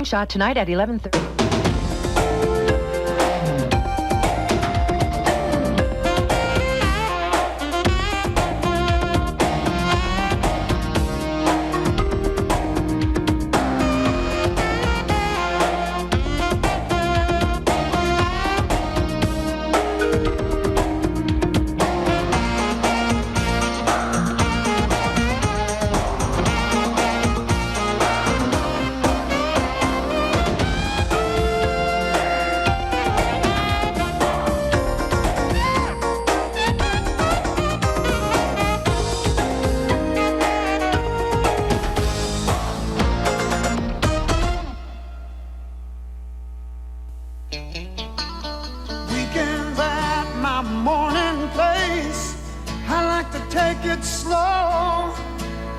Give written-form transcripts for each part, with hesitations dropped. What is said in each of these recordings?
Shot tonight at 11:30. Weekends at my morning place, I like to take it slow.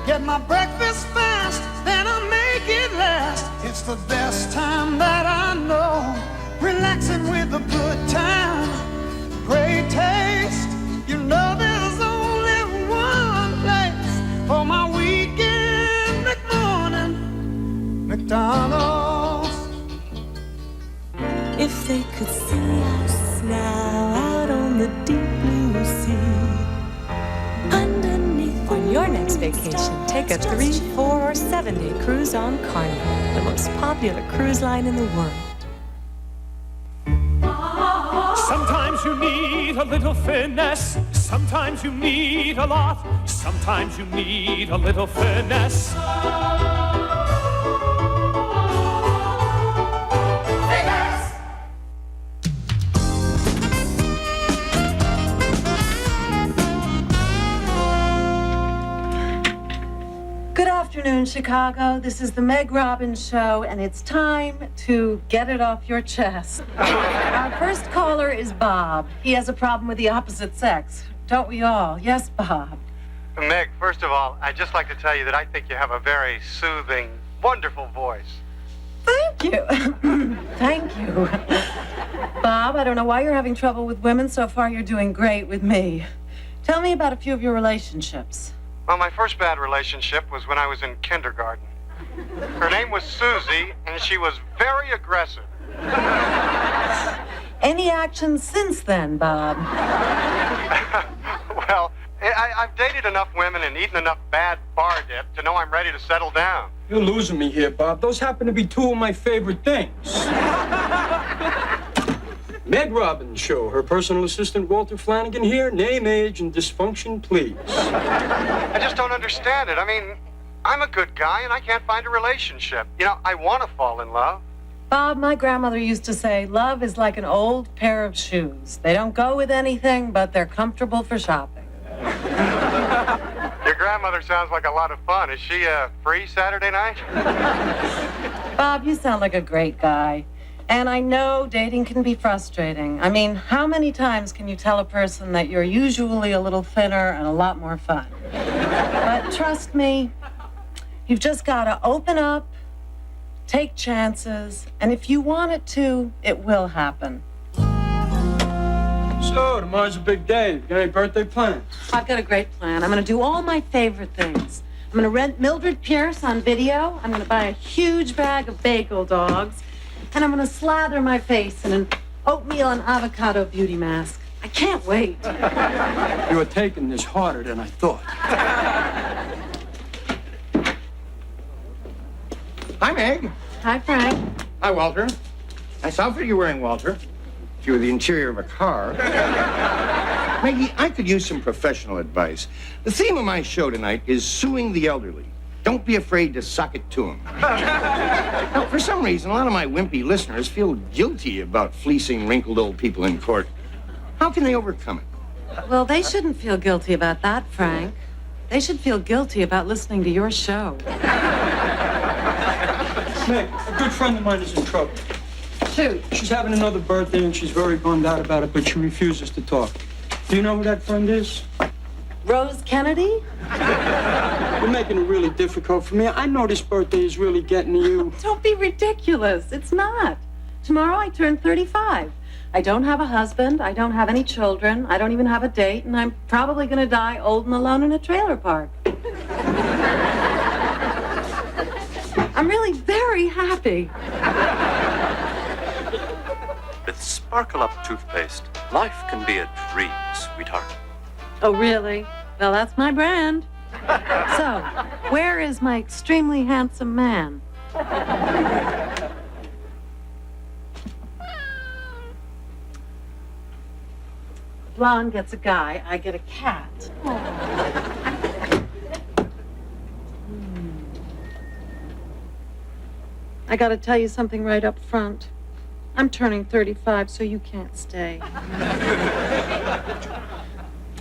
Get my breakfast fast, then I make it last. It's the best time that I know. Relaxing with a good time, great taste. You know there's only one place for my weekend McMorning, McDonald's. If they could see us now out on the deep blue sea, underneath. On your next vacation, take a 3, 4, or 7-day cruise on Carnival, the most popular cruise line in the world. Sometimes you need a little finesse, sometimes you need a lot, sometimes you need a little finesse. Good afternoon, Chicago. This is the Meg Robbins Show, and it's time to get it off your chest. Our first caller is Bob. He has a problem with the opposite sex. Don't we all? Yes, Bob. Meg, first of all, I'd just like to tell you that I think you have a very soothing, wonderful voice. Thank you. Thank you. Bob, I don't know why you're having trouble with women. So far, you're doing great with me. Tell me about a few of your relationships. Well, my first bad relationship was when I was in kindergarten. Her name was Susie, and she was very aggressive. Any action since then, Bob? Well, I've dated enough women and eaten enough bad bar dip to know I'm ready to settle down. You're losing me here, Bob. Those happen to be two of my favorite things. Meg Robbins Show. Her personal assistant, Walter Flannigan here. Name, age, and dysfunction, please. I just don't understand it. I mean, I'm a good guy, and I can't find a relationship. You know, I want to fall in love. Bob, my grandmother used to say, love is like an old pair of shoes. They don't go with anything, but they're comfortable for shopping. Your grandmother sounds like a lot of fun. Is she free Saturday night? Bob, you sound like a great guy. And I know dating can be frustrating. I mean, how many times can you tell a person that you're usually a little thinner and a lot more fun? But trust me, you've just got to open up, take chances, and if you want it to, it will happen. So, tomorrow's a big day. You got any birthday plans? I've got a great plan. I'm going to do all my favorite things. I'm going to rent Mildred Pierce on video. I'm going to buy a huge bag of bagel dogs. And I'm going to slather my face in an oatmeal and avocado beauty mask. I can't wait. You are taking this harder than I thought. Hi, Meg. Hi, Frank. Hi, Walter. I saw what you're wearing, Walter. If you were the interior of a car. Maggie, I could use some professional advice. The theme of my show tonight is suing the elderly. Don't be afraid to suck it to them. Now, for some reason, a lot of my wimpy listeners feel guilty about fleecing wrinkled old people in court. How can they overcome it? Well, they shouldn't feel guilty about that, Frank. They should feel guilty about listening to your show. Meg, a good friend of mine is in trouble. Shoot. She's having another birthday, and she's very bummed out about it, but she refuses to talk. Do you know who that friend is? Rose Kennedy? You're making it really difficult for me. I know this birthday is really getting to you. Don't be ridiculous. It's not. Tomorrow I turn 35. I don't have a husband. I don't have any children. I don't even have a date. And I'm probably going to die old and alone in a trailer park. I'm really very very happy. With Sparkle Up toothpaste, life can be a dream, sweetheart. Oh, really? Well, that's my brand. So, where is my extremely handsome man? Blonde gets a guy, I get a cat. I gotta tell you something right up front. I'm turning 35, so you can't stay.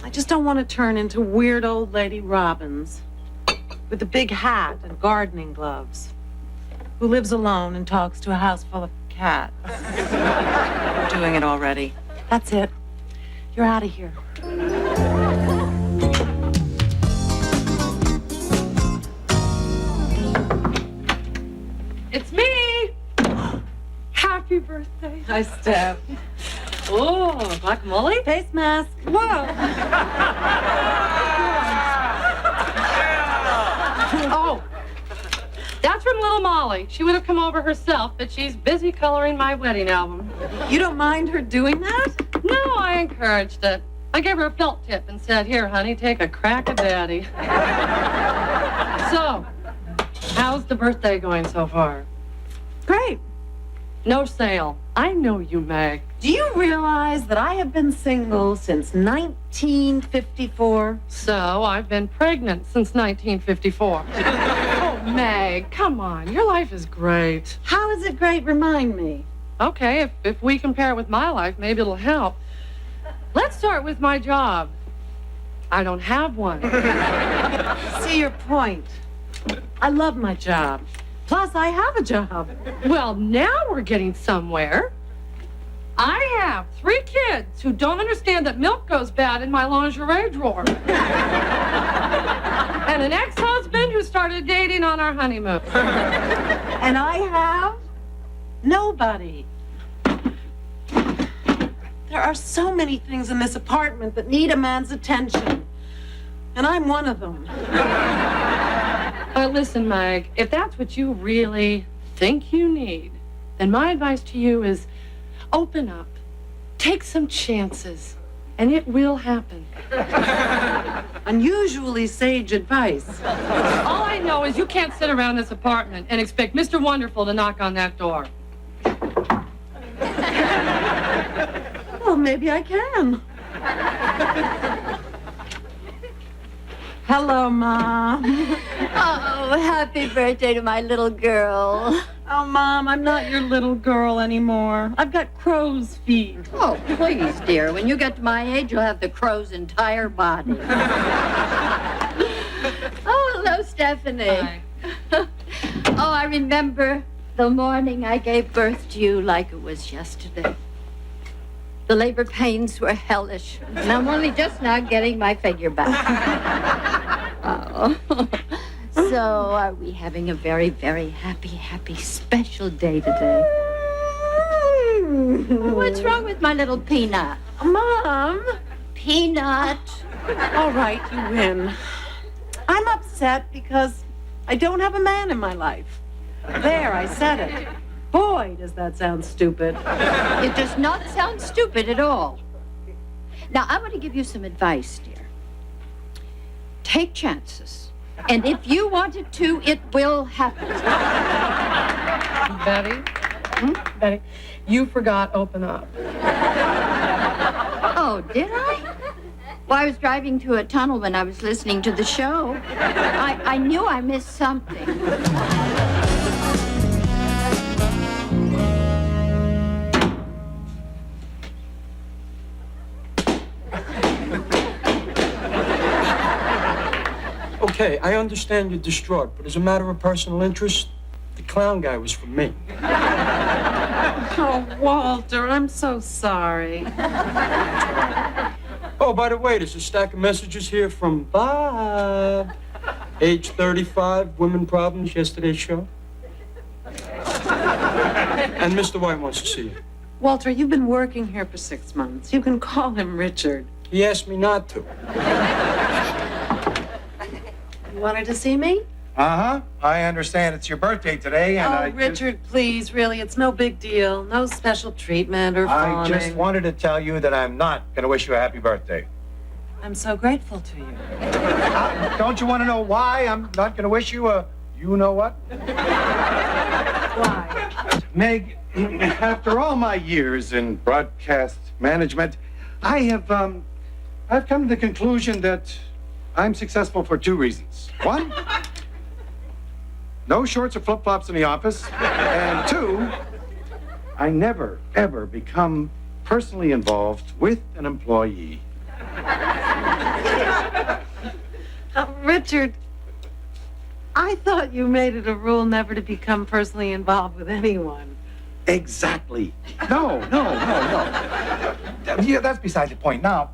I just don't want to turn into weird old lady Robbins with a big hat and gardening gloves, who lives alone and talks to a house full of cats. I'm doing it already. That's it. You're out of here. It's me! Happy birthday. Hi, Steph. Oh, guacamole? Face mask. Whoa! Oh, that's from Little Molly. She would have come over herself, but she's busy coloring my wedding album. You don't mind her doing that? No, I encouraged it. I gave her a felt tip and said, "Here, honey, take a crack at Daddy." So, how's the birthday going so far? Great. No sale. I know you, Meg. Do you realize that I have been single since 1954? So, I've been pregnant since 1954. Oh, Meg, come on. Your life is great. How is it great? Remind me. Okay, if we compare it with my life, maybe it'll help. Let's start with my job. I don't have one. See your point. I love my job. Plus, I have a job. Well, now we're getting somewhere. I have 3 kids who don't understand that milk goes bad in my lingerie drawer. And an ex-husband who started dating on our honeymoon. And I have nobody. There are so many things in this apartment that need a man's attention. And I'm one of them. Listen, Meg, if that's what you really think you need, then my advice to you is open up, take some chances, and it will happen. Unusually sage advice. All I know is you can't sit around this apartment and expect Mr. Wonderful to knock on that door. Well, maybe I can. Hello, Mom. Oh, happy birthday to my little girl. Oh, Mom, I'm not your little girl anymore. I've got crow's feet. Oh, please, dear. When you get to my age, you'll have the crow's entire body. Oh, hello, Stephanie. Hi. Oh, I remember the morning I gave birth to you like it was yesterday. The labor pains were hellish, and I'm only just now getting my figure back. Oh. So, are we having a very, very happy, special day today? What's wrong with my little peanut? Mom. Peanut. All right, you win. I'm upset because I don't have a man in my life. There, I said it. Boy, does that sound stupid. It does not sound stupid at all. Now, I want to give you some advice, dear. Take chances. And if you wanted to, it will happen. Betty? Betty, you forgot open up. Oh, did I? Well, I was driving through a tunnel when I was listening to the show. I knew I missed something. Okay, I understand you're distraught, but as a matter of personal interest, the clown guy was for me. Oh, Walter, I'm so sorry. Oh, by the way, there's a stack of messages here from Bob. Age 35, women problems, yesterday's show. And Mr. White wants to see you. Walter, you've been working here for 6 months. You can call him Richard. He asked me not to. You wanted to see me? Uh-huh. I understand it's your birthday today, and Oh, Richard, please, really, it's no big deal. No special treatment or I fawning. just wanted to tell you that I'm not going to wish you a happy birthday. I'm so grateful to you. Don't you want to know why I'm not going to wish you a you-know-what? Why? Meg, after all my years in broadcast management, I've come to the conclusion that I'm successful for two reasons. One, no shorts or flip-flops in the office. And two, I never, ever become personally involved with an employee. Richard, I thought you made it a rule never to become personally involved with anyone. Exactly. No. Yeah, that's beside the point. Now,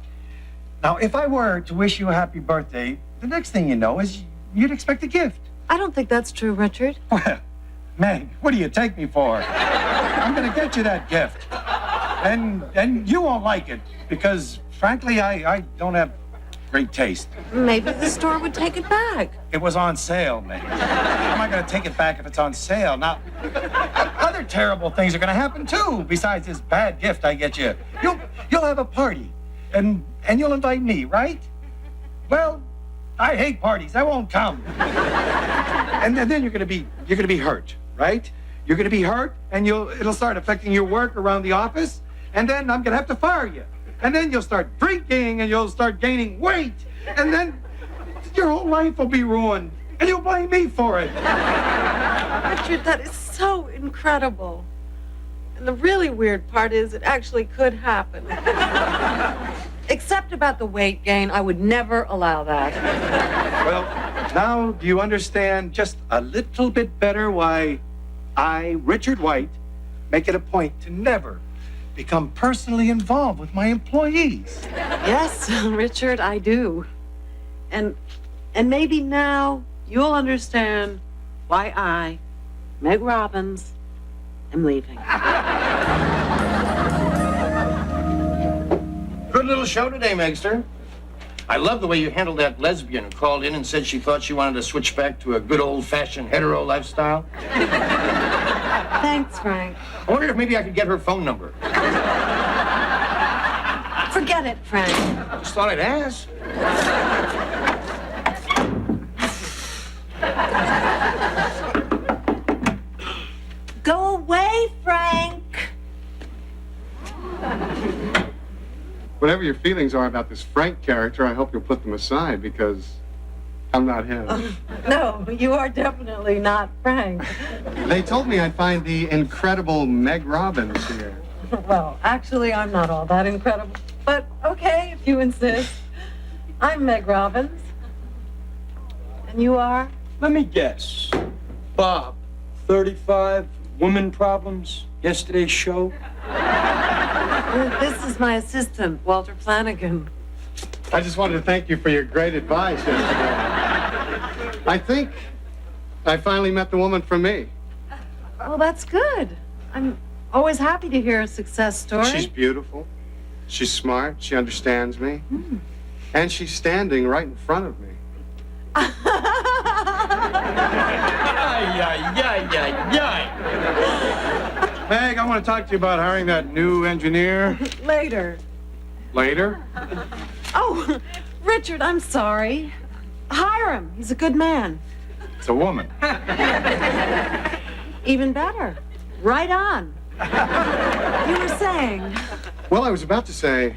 if I were to wish you a happy birthday, the next thing you know is you'd expect a gift. I don't think that's true, Richard. Well, Meg, what do you take me for? I'm going to get you that gift. And you won't like it because, frankly, I don't have great taste. Maybe the store would take it back. It was on sale, Meg. How am I going to take it back if it's on sale? Now, other terrible things are going to happen, too, besides this bad gift I get you. You'll have a party, and you'll invite me, right? Well, I hate parties. I won't come. And then you're going to be hurt, right? You're going to be hurt, and it'll start affecting your work around the office, and then I'm going to have to fire you. And then you'll start drinking, and you'll start gaining weight, and then your whole life will be ruined, and you'll blame me for it. Richard, that is so incredible. And the really weird part is it actually could happen. Except about the weight gain, I would never allow that. Well, now do you understand just a little bit better why I, Richard White, make it a point to never become personally involved with my employees? Yes, Richard, I do. And maybe now you'll understand why I, Meg Robbins, am leaving. Good little show today, Megster. I love the way you handled that lesbian who called in and said she thought she wanted to switch back to a good old-fashioned hetero lifestyle. Thanks, Frank. I wondered if maybe I could get her phone number. Forget it, Frank. Just thought I'd ask. Go away, Frank. Whatever your feelings are about this Frank character, I hope you'll put them aside because I'm not him. No, you are definitely not Frank. They told me I'd find the incredible Meg Robbins here. Well, actually, I'm not all that incredible. But okay, if you insist. I'm Meg Robbins. And you are? Let me guess. Bob, 35, women problems, yesterday's show. This is my assistant, Walter Flannigan. I just wanted to thank you for your great advice yesterday. I think I finally met the woman for me. Well, that's good. I'm always happy to hear a success story. She's beautiful. She's smart. She understands me. And she's standing right in front of me. Meg, I want to talk to you about hiring that new engineer. Later. Later? Oh, Richard, I'm sorry. Hire him. He's a good man. It's a woman. Even better. Right on. You were saying. Well, I was about to say,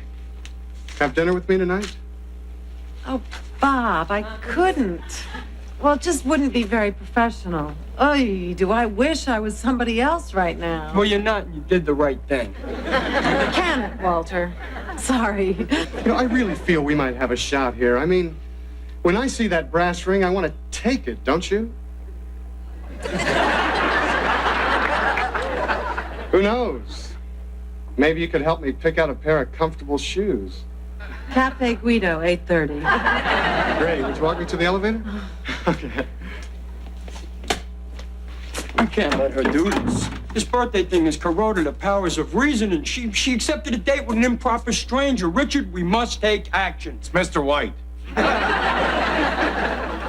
have dinner with me tonight? Oh, Bob, I couldn't. Well, it just wouldn't be very professional. Oy, do I wish I was somebody else right now. Well, you're not, and you did the right thing. Can it, Walter? Sorry. You know, I really feel we might have a shot here. I mean, when I see that brass ring, I want to take it, don't you? Who knows? Maybe you could help me pick out a pair of comfortable shoes. Cafe Guido, 8:30. Great. Would you walk me to the elevator? Okay. We can't let her do this. This birthday thing has corroded the powers of reason, and she accepted a date with an improper stranger. Richard, we must take action. It's Mr. White.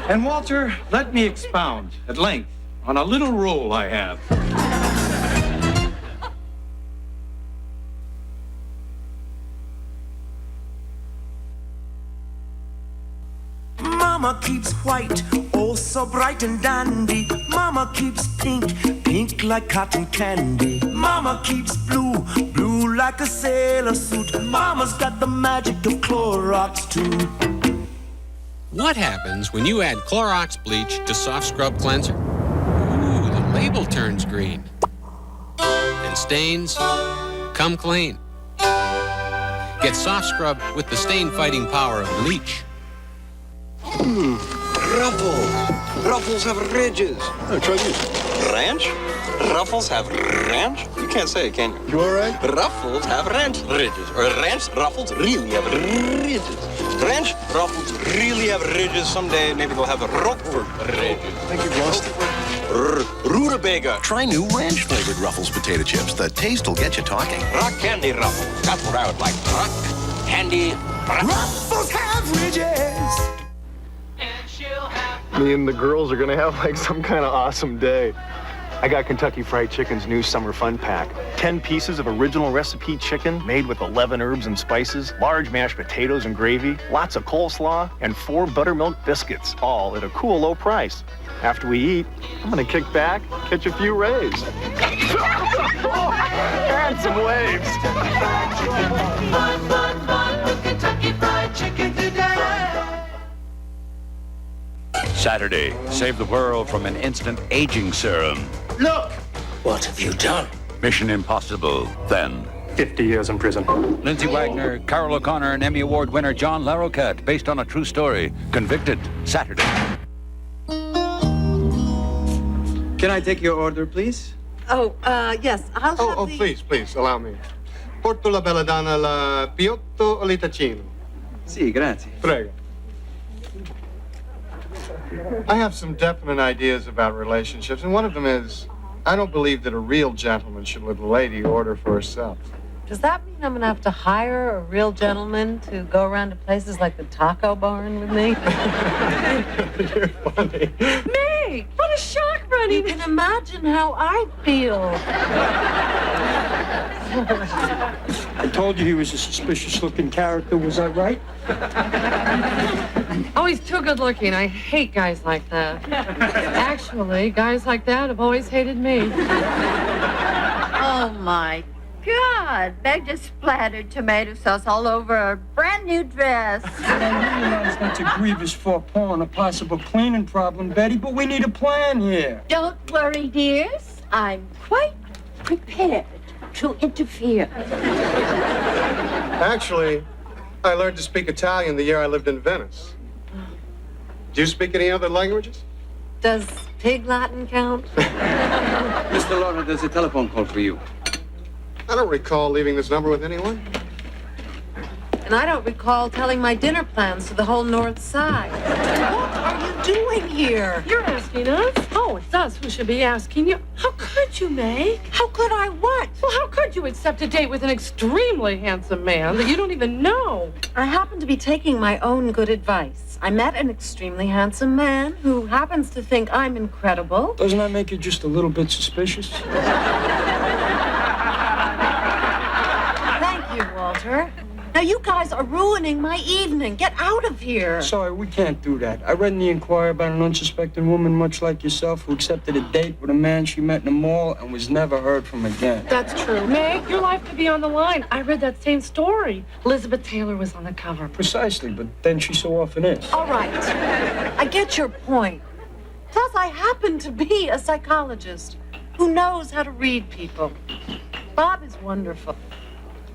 And Walter, let me expound at length on a little rule I have. Mama keeps white, oh so bright and dandy. Mama keeps pink, pink like cotton candy. Mama keeps blue, blue like a sailor suit. Mama's got the magic of Clorox too. What happens when you add Clorox bleach to soft scrub cleanser? Ooh, the label turns green. And stains come clean. Get soft scrub with the stain-fighting power of bleach. Ruffles. Ruffles have ridges. Oh, try this. Ranch? Ruffles have ranch? You can't say it, can you? You all right? Ruffles have ranch ridges. Or ranch ruffles really have ridges. Ranch ruffles really have ridges. Someday maybe they'll have a Roquefort ridges. I think you've lost it. Rutabaga. Try new ranch-flavored Ruffles potato chips. The taste will get you talking. Rock candy ruffles. That's what I would like. Rock candy Ruffles have ridges. Me and the girls are gonna have like some kind of awesome day. I got Kentucky Fried Chicken's new summer fun pack. 10 pieces of original recipe chicken made with 11 herbs and spices, large mashed potatoes and gravy, lots of coleslaw, and 4 buttermilk biscuits, all at a cool low price. After we eat, I'm gonna kick back, catch a few rays. And some waves. Kentucky Fried Chicken today. Saturday, save the world from an instant aging serum. Look! What have you done? Mission Impossible, then. 50 years in prison. Lindsay Wagner, Carol O'Connor, and Emmy Award winner John Larroquette, based on a true story. Convicted, Saturday. Can I take your order, please? Oh, yes, I'll have Oh, the... please, allow me. Porto la bella donna la piotto o l'itacino? Sì, grazie. Prego. I have some definite ideas about relationships, and one of them is, I don't believe that a real gentleman should let a lady order for herself. Does that mean I'm gonna have to hire a real gentleman to go around to places like the taco barn with me? You're funny. Meg, what a shock running. You can imagine how I feel. I told you he was a suspicious-looking character. Was I right? Oh, he's too good looking. I hate guys like that. Actually, guys like that have always hated me. Oh, my God. Meg just splattered tomato sauce all over her brand new dress. I realize that's a grievous faux-pas and a possible cleaning problem, Betty, but we need a plan here. Don't worry, dears. I'm quite prepared to interfere. Actually, I learned to speak Italian the year I lived in Venice. Do you speak any other languages? Does Pig Latin count? Mr. Lawler, there's a telephone call for you. I don't recall leaving this number with anyone. And I don't recall telling my dinner plans to the whole North Side. What are you doing here? You're asking us? Oh, it's us who should be asking you. How could you, Meg? How could I what? Well, how could you accept a date with an extremely handsome man that you don't even know? I happen to be taking my own good advice. I met an extremely handsome man who happens to think I'm incredible. Doesn't that make you just a little bit suspicious? Thank you, Walter. Now, you guys are ruining my evening. Get out of here. Sorry, we can't do that. I read in the Inquirer about an unsuspecting woman much like yourself who accepted a date with a man she met in a mall and was never heard from again. That's true. Meg, your life could be on the line. I read that same story. Elizabeth Taylor was on the cover. Precisely, but then she so often is. All right. I get your point. Plus, I happen to be a psychologist who knows how to read people. Bob is wonderful.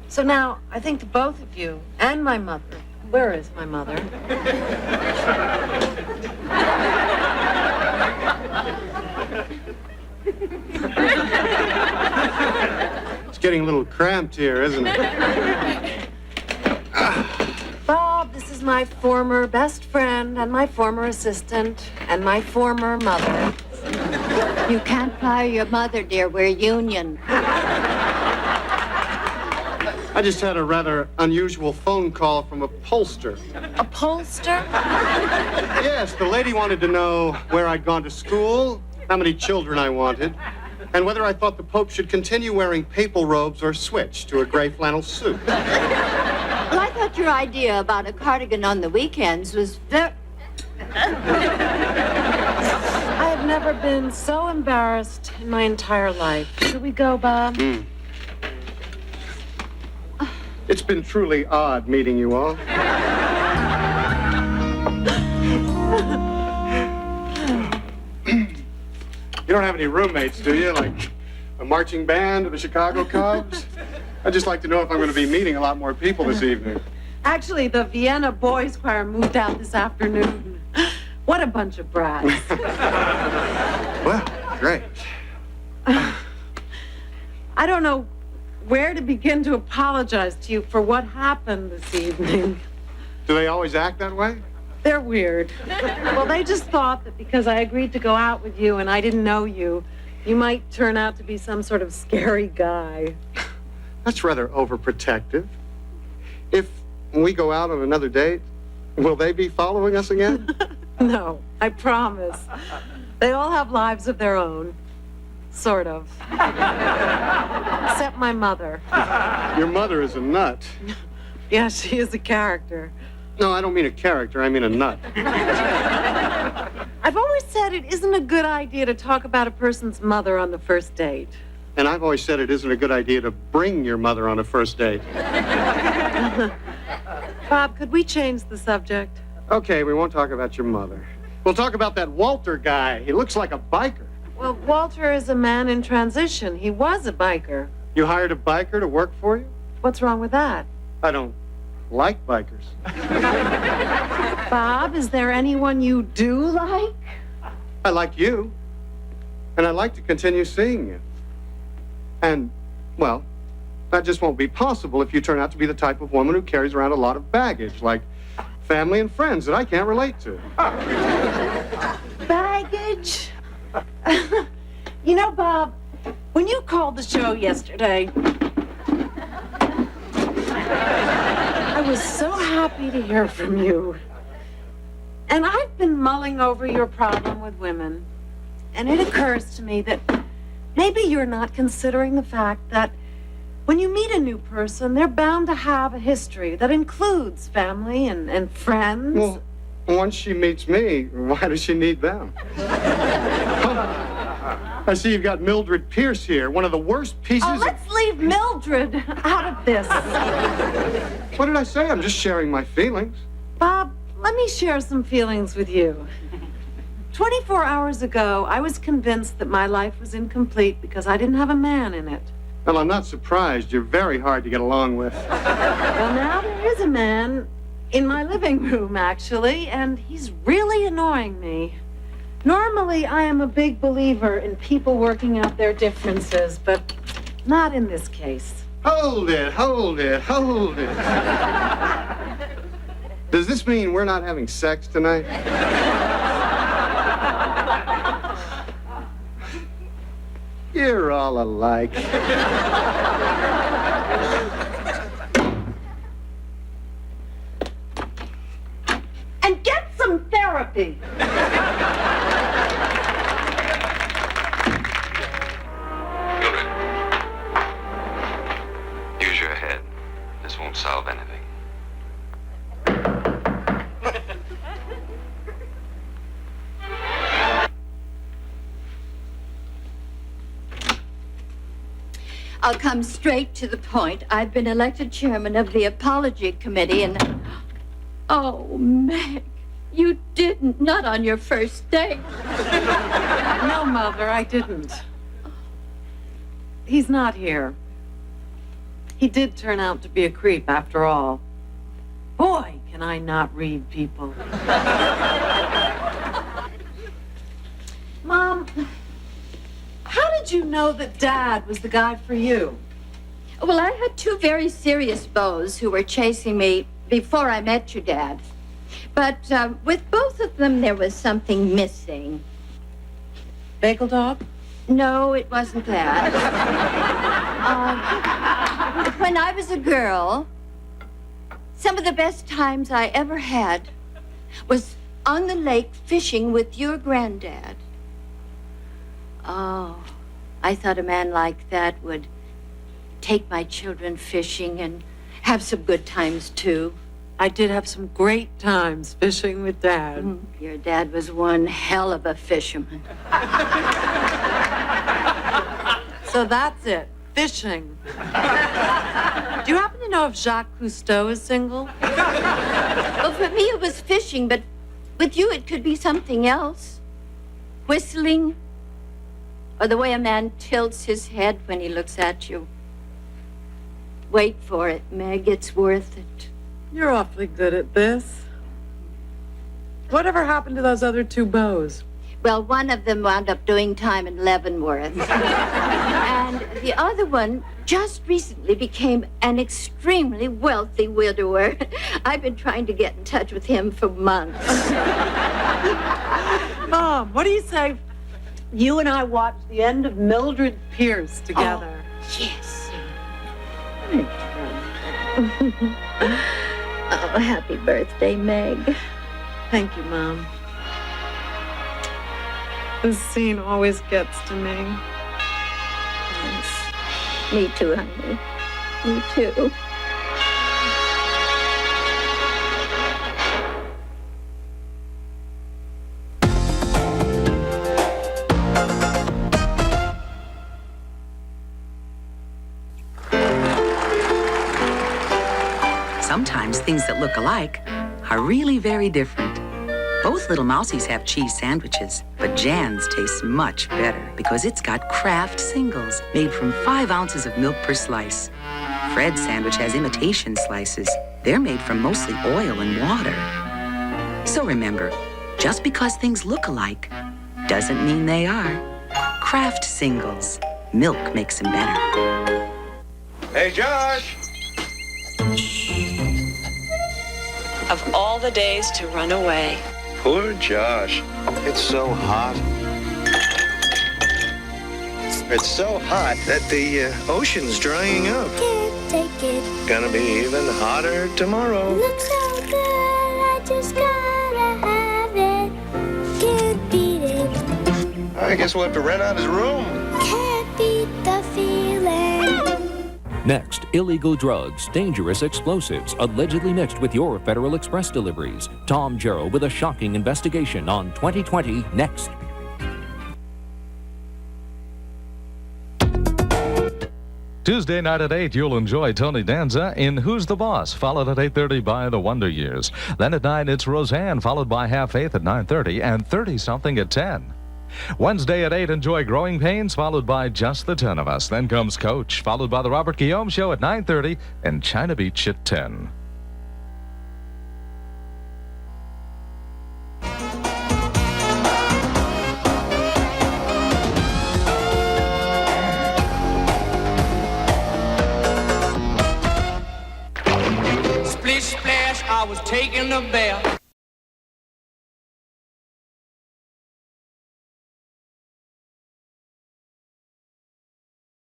So now, I think to both of you and my mother. Where is my mother? It's getting a little cramped here, isn't it? Bob, this is my former best friend and my former assistant and my former mother. You can't fire your mother, dear. We're union. I just had a rather unusual phone call from a pollster. A pollster? Yes, the lady wanted to know where I'd gone to school, how many children I wanted, and whether I thought the Pope should continue wearing papal robes or switch to a gray flannel suit. Well, I thought your idea about a cardigan on the weekends was very... I have never been so embarrassed in my entire life. Should we go, Bob? It's been truly odd meeting you all. You don't have any roommates, do you? Like a marching band of the Chicago Cubs? I'd just like to know if I'm going to be meeting a lot more people this evening. Actually, the Vienna Boys Choir moved out this afternoon. What a bunch of brats. Well, great. I don't know where to begin to apologize to you for what happened this evening. Do they always act that way? They're weird. Well, they just thought that because I agreed to go out with you and I didn't know you, you might turn out to be some sort of scary guy. That's rather overprotective. If we go out on another date, will they be following us again? No, I promise. They all have lives of their own. Sort of. Except my mother. Your mother is a nut. Yeah, she is a character. No, I don't mean a character, I mean a nut. I've always said it isn't a good idea to talk about a person's mother on the first date. And I've always said it isn't a good idea to bring your mother on a first date. Bob, could we change the subject? Okay, we won't talk about your mother. We'll talk about that Walter guy. He looks like a biker. Well, Walter is a man in transition. He was a biker. You hired a biker to work for you? What's wrong with that? I don't like bikers. Bob, is there anyone you do like? I like you. And I'd like to continue seeing you. And, well, that just won't be possible if you turn out to be the type of woman who carries around a lot of baggage, like family and friends that I can't relate to. Baggage? You know, Bob, when you called the show yesterday, I was so happy to hear from you. And I've been mulling over your problem with women. And it occurs to me that maybe you're not considering the fact that when you meet a new person, they're bound to have a history that includes family and friends. Well, once she meets me, why does she need them? I see you've got Mildred Pierce here, one of the worst pieces Oh, let's leave Mildred out of this. What did I say? I'm just sharing my feelings. Bob, let me share some feelings with you. 24 hours ago, I was convinced that my life was incomplete because I didn't have a man in it. Well, I'm not surprised. You're very hard to get along with. Well, now there is a man in my living room, actually, and he's really annoying me. Normally, I am a big believer in people working out their differences, but not in this case. Hold it, hold it, hold it. Does this mean we're not having sex tonight? You're all alike. And get some therapy. Use your head. This won't solve anything. I'll come straight to the point. I've been elected chairman of the apology committee and... Oh, Meg, you didn't. Not on your first date. No, Mother, I didn't. He's not here. He did turn out to be a creep after all. Boy, can I not read people. Mom, how did you know that Dad was the guy for you? Well, I had two very serious beaus who were chasing me before I met your dad. But with both of them, there was something missing. Bagel dog? No, it wasn't that. When I was a girl, some of the best times I ever had was on the lake fishing with your granddad. Oh, I thought a man like that would take my children fishing and have some good times, too. I did have some great times fishing with Dad. Your dad was one hell of a fisherman. So that's it, fishing. Do you happen to know if Jacques Cousteau is single? Well, for me it was fishing, but with you it could be something else. Whistling, or the way a man tilts his head when he looks at you. Wait for it, Meg, it's worth it. You're awfully good at this. Whatever happened to those other two beaux? Well, one of them wound up doing time in Leavenworth. And the other one just recently became an extremely wealthy widower. I've been trying to get in touch with him for months. Mom, what do you say you and I watch the end of Mildred Pierce together? Oh, yes. Oh, happy birthday, Meg. Thank you, Mom. This scene always gets to me. Yes. Me too, honey. Me too. Sometimes things that look alike are really very different. Both little mousies have cheese sandwiches, but Jan's tastes much better because it's got Kraft singles made from 5 ounces of milk per slice. Fred's sandwich has imitation slices. They're made from mostly oil and water. So remember, just because things look alike doesn't mean they are. Kraft singles. Milk makes them better. Hey, Josh! Of all the days to run away. Poor Josh. It's so hot. It's so hot that the ocean's drying up. Can't take it. Gonna be even hotter tomorrow. Looks so good, I just gotta have it. Can't beat it. I guess we'll have to rent out his room. Can't beat the feeling. Next, illegal drugs, dangerous explosives, allegedly mixed with your Federal Express deliveries. Tom Jarrow with a shocking investigation on 2020 Next. Tuesday night at 8, you'll enjoy Tony Danza in Who's the Boss, followed at 8:30 by The Wonder Years. Then at 9, it's Roseanne, followed by Half Faith at 9:30 and 30-something at 10. Wednesday at 8, enjoy Growing Pains, followed by Just the 10 of Us. Then comes Coach, followed by The Robert Guillaume Show at 9:30 and China Beach at 10. Splish splash, I was taking a bath.